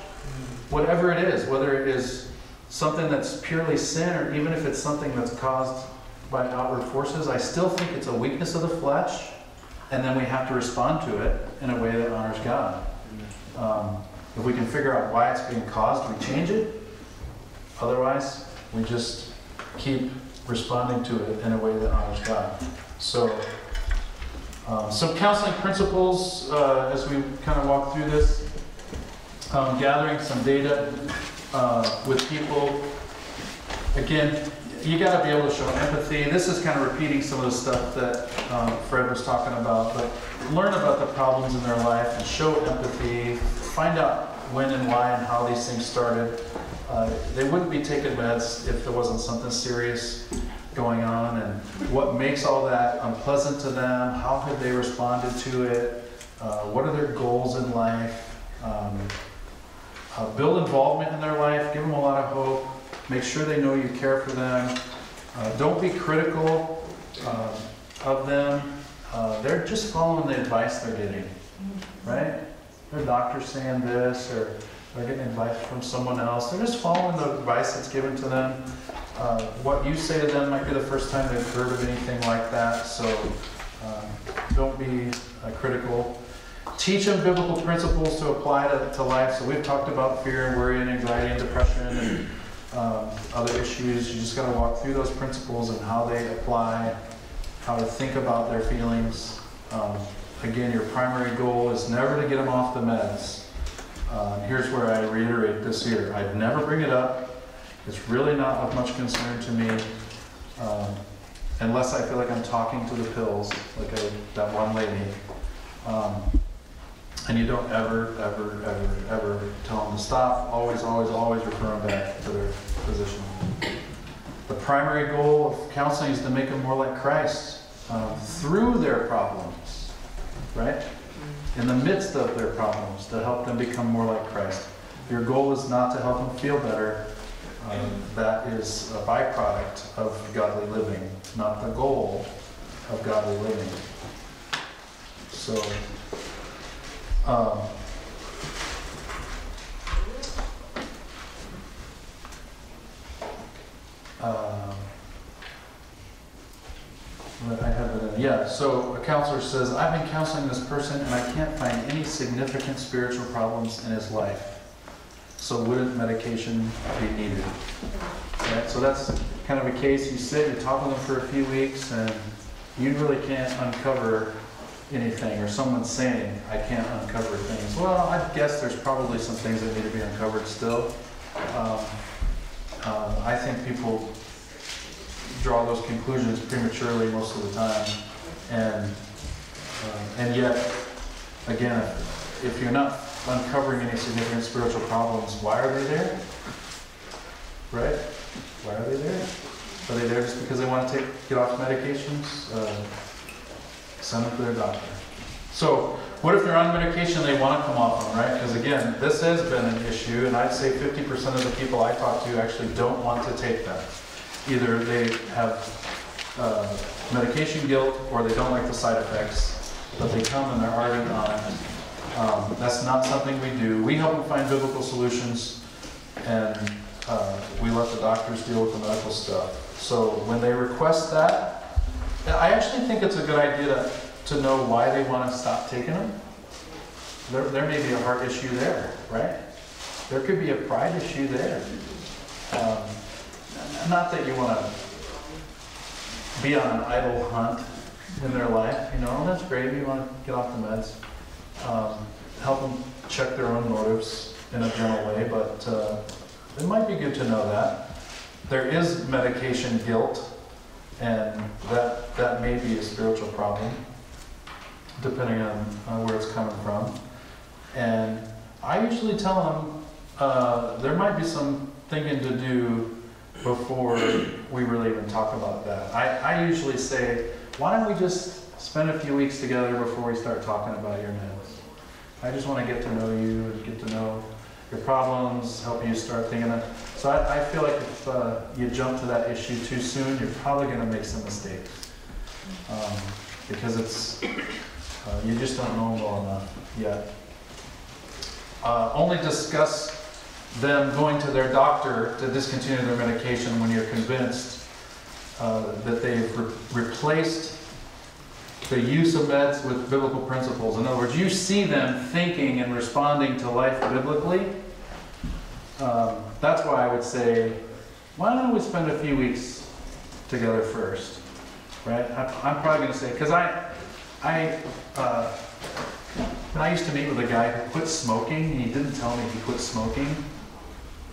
Whatever it is, whether it is something that's purely sin, or even if it's something that's caused by outward forces, I still think it's a weakness of the flesh, and then we have to respond to it in a way that honors God. If we can figure out why it's being caused, we change it. Otherwise, we just keep responding to it in a way that honors God. So, some counseling principles as we kind of walk through this. Gathering some data with people. Again, you got to be able to show empathy. This is kind of repeating some of the stuff that Fred was talking about, but learn about the problems in their life and show empathy. Find out when and why and how these things started. They wouldn't be taking meds if there wasn't something serious going on, and what makes all that unpleasant to them, how have they responded to it, what are their goals in life. Build involvement in their life, give them a lot of hope, make sure they know you care for them. Don't be critical of them. They're just following the advice they're getting, right? Their doctor's saying this, or they're getting advice from someone else. They're just following the advice that's given to them. What you say to them might be the first time they've heard of anything like that, so don't be critical. Teach them biblical principles to apply to life. So we've talked about fear and worry and anxiety and depression and other issues. You just got to walk through those principles and how they apply, how to think about their feelings. Again, your primary goal is never to get them off the meds. Here's where I reiterate this here. I'd never bring it up. It's really not of much concern to me, unless I feel like I'm talking to the pills, like that one lady. And you don't ever tell them to stop. Always refer them back to their physician. The primary goal of counseling is to make them more like Christ through their problems. right? In the midst of their problems, to help them become more like Christ. Your goal is not to help them feel better. That is a byproduct of godly living, not the goal of godly living. So, I have it in, yeah, so a counselor says, I've been counseling this person and I can't find any significant spiritual problems in his life. So wouldn't medication be needed? Right? So that's kind of a case. You sit, you talk with them for a few weeks, and you really can't uncover anything, or someone's saying, I can't uncover things. Well, I guess there's probably some things that need to be uncovered still. I think people draw those conclusions prematurely most of the time, and yet, again, if you're not uncovering any significant spiritual problems, why are they there? Right? Why are they there? Are they there just because they want to get off medications? Send them to their doctor. So, what if they're on medication and they want to come off them, right? Because again, this has been an issue, and I'd say 50% of the people I talk to actually don't want to take them. Either they have medication guilt, or they don't like the side effects, but they come and they're ardent on it. That's not something we do. We help them find biblical solutions, and we let the doctors deal with the medical stuff. So when they request that, I actually think it's a good idea to know why they want to stop taking them. There may be a heart issue there, right? There could be a pride issue there. Not that you want to be on an idle hunt in their life. You know, that's great. You want to get off the meds. Help them check their own motives in a gentle way, but it might be good to know that. There is medication guilt, and that may be a spiritual problem, depending on where it's coming from. And I usually tell them there might be some thinking to do before we really even talk about that. I usually say, why don't we just spend a few weeks together before we start talking about your meds? I just want to get to know you and get to know your problems, help you start thinking of. So I feel like if you jump to that issue too soon, you're probably going to make some mistakes. Because it's, you just don't know them well enough yet. Only discuss them going to their doctor to discontinue their medication when you're convinced that they've replaced the use of meds with biblical principles. In other words, you see them thinking and responding to life biblically. That's why I would say, why don't we spend a few weeks together first, right? I'm probably going to say, because I used to meet with a guy who quit smoking, and he didn't tell me he quit smoking.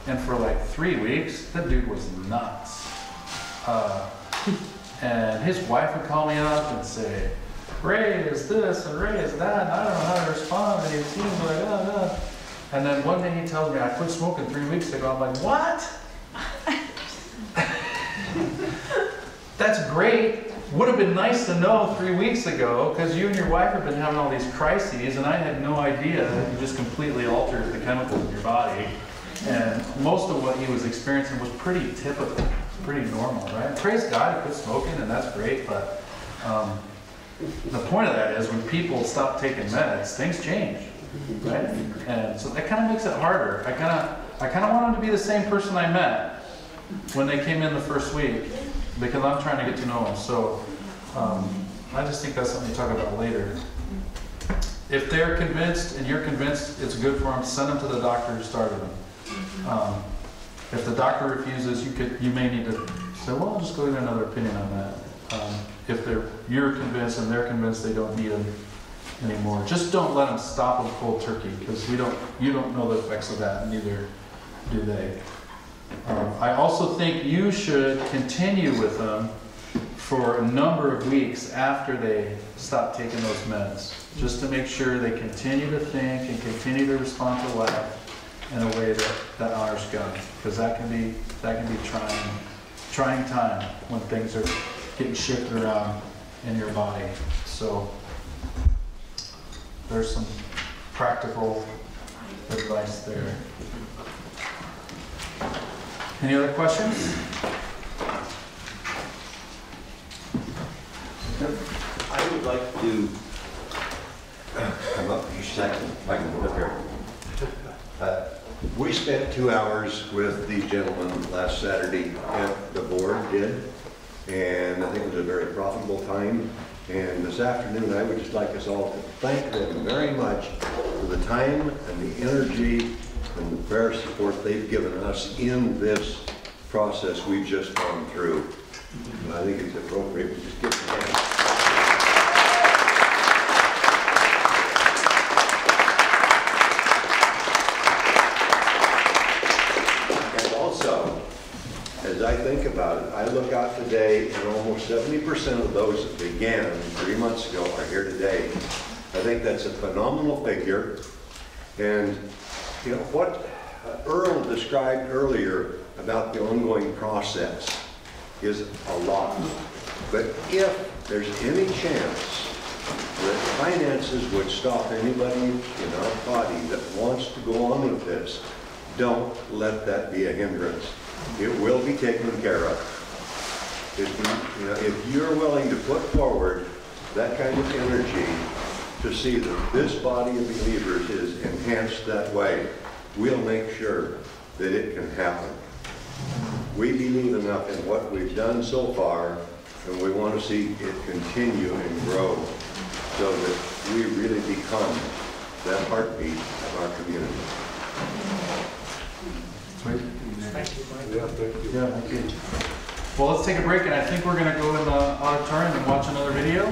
And for like 3 weeks, that dude was nuts. And his wife would call me up and say, Ray is this and Ray is that, and I don't know how to respond, and he seems like, And then one day he tells me, I quit smoking 3 weeks ago. I'm like, what? That's great. Would have been nice to know 3 weeks ago, because you and your wife have been having all these crises, and I had no idea that you just completely altered the chemicals in your body. And most of what he was experiencing was pretty typical, pretty normal, right? Praise God, he quit smoking, and that's great, but the point of that is when people stop taking meds, things change, right? And so that kind of makes it harder. I kind of want them to be the same person I met when they came in the first week, because I'm trying to get to know them. So I just think that's something to talk about later. If they're convinced and you're convinced it's good for them, send them to the doctor who started them. If the doctor refuses, you may need to say, well, I'll just go get another opinion on that. If you're convinced and they're convinced they don't need them anymore, just don't let them stop them cold turkey, because you don't know the effects of that, and neither do they. I also think you should continue with them for a number of weeks after they stop taking those meds, just to make sure they continue to think and continue to respond to life in a way that honors God, because that can be trying time when things are getting shifted around in your body. So there's some practical advice there. Any other questions? I would like to come up each second, if I can move up here. We spent 2 hours with these gentlemen last Saturday, and the board did, and I think it was a very profitable time. And this afternoon, I would just like us all to thank them very much for the time and the energy and the prayer support they've given us in this process we've just gone through. And I think it's appropriate we just give them a hand. As I think about it, I look out today and almost 70% of those that began 3 months ago are here today. I think that's a phenomenal figure. And you know what Earl described earlier about the ongoing process is a lot. But if there's any chance that finances would stop anybody in our body that wants to go on with this, don't let that be a hindrance. It will be taken care of. If you're willing to put forward that kind of energy to see that this body of believers is enhanced that way, we'll make sure that it can happen. We believe enough in what we've done so far, and we want to see it continue and grow so that we really become that heartbeat of our community. Thank you, Mike. Yeah, thank you. Yeah, thank you. Well, let's take a break, and I think we're going to go in the auditorium and watch another video.